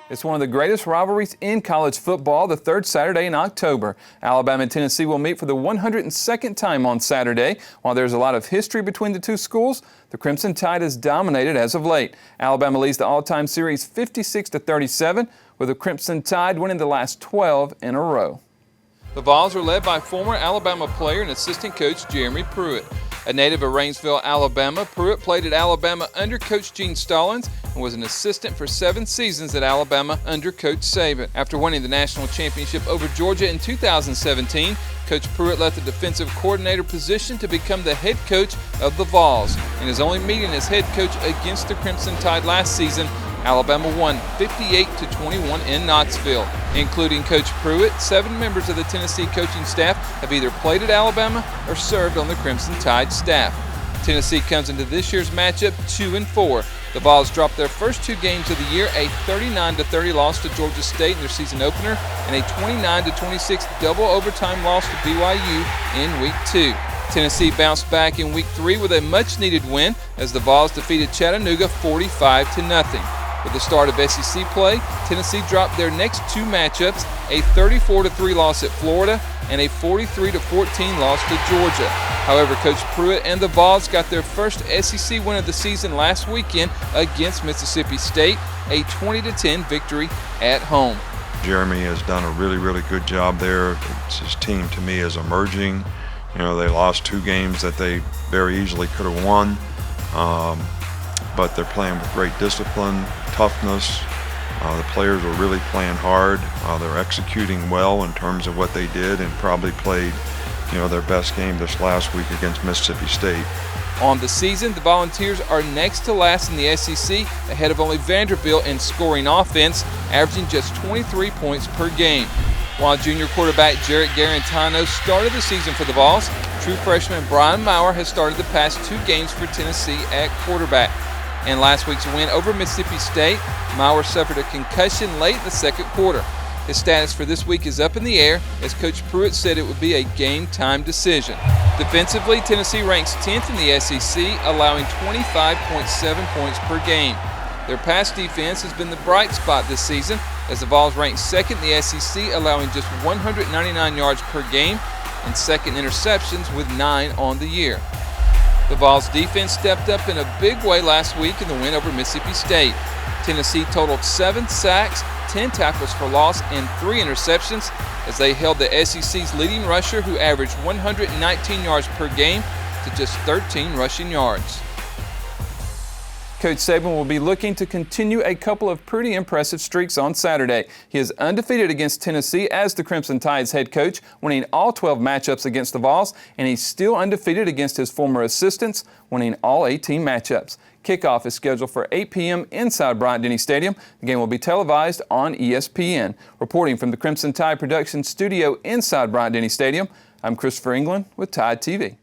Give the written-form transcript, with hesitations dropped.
It's one of the greatest rivalries in college football, the third Saturday in October. Alabama and Tennessee will meet for the 102nd time on Saturday. While there's a lot of history between the two schools, the Crimson Tide has dominated as of late. Alabama leads the all-time series 56-37, with the Crimson Tide winning the last 12 in a row. The Vols are led by former Alabama player and assistant coach Jeremy Pruitt. A native of Rainsville, Alabama, Pruitt played at Alabama under Coach Gene Stallings and was an assistant for 7 seasons at Alabama under Coach Saban. After winning the national championship over Georgia in 2017, Coach Pruitt left the defensive coordinator position to become the head coach of the Vols. In his only meeting as head coach against the Crimson Tide last season, Alabama won 58-21 in Knoxville. Including Coach Pruitt, 7 members of the Tennessee coaching staff have either played at Alabama or served on the Crimson Tide staff. Tennessee comes into this year's matchup 2-4. The Vols dropped their first 2 games of the year, a 39-30 loss to Georgia State in their season opener and a 29-26 double overtime loss to BYU in Week 2. Tennessee bounced back in Week 3 with a much-needed win as the Vols defeated Chattanooga 45-0. With the start of SEC play, Tennessee dropped their next 2 matchups, a 34-3 loss at Florida and a 43-14 loss to Georgia. However, Coach Pruitt and the Vols got their first SEC win of the season last weekend against Mississippi State, a 20-10 victory at home. Jeremy has done a really good job there. His team, to me, is emerging. You know, they lost 2 games that they very easily could have won. But they're playing with great discipline, toughness. The players are really playing hard. They're executing well in terms of what they did and probably played, their best game this last week against Mississippi State. On the season, the Volunteers are next to last in the SEC, ahead of only Vanderbilt in scoring offense, averaging just 23 points per game. While junior quarterback Jarrett Garantano started the season for the Vols, true freshman Brian Maurer has started the past 2 games for Tennessee at quarterback. In last week's win over Mississippi State, Maurer suffered a concussion late in the second quarter. His status for this week is up in the air, as Coach Pruitt said it would be a game-time decision. Defensively, Tennessee ranks 10th in the SEC, allowing 25.7 points per game. Their pass defense has been the bright spot this season, as the Vols rank 2nd in the SEC, allowing just 199 yards per game and 2nd interceptions with 9 on the year. The Vols defense stepped up in a big way last week in the win over Mississippi State. Tennessee totaled 7 sacks, 10 tackles for loss, and 3 interceptions as they held the SEC's leading rusher, who averaged 119 yards per game, to just 13 rushing yards. Coach Saban will be looking to continue a couple of pretty impressive streaks on Saturday. He is undefeated against Tennessee as the Crimson Tide's head coach, winning all 12 matchups against the Vols, and he's still undefeated against his former assistants, winning all 18 matchups. Kickoff is scheduled for 8 p.m. inside Bryant-Denny Stadium. The game will be televised on ESPN. Reporting from the Crimson Tide production studio inside Bryant-Denny Stadium, I'm Christopher England with Tide TV.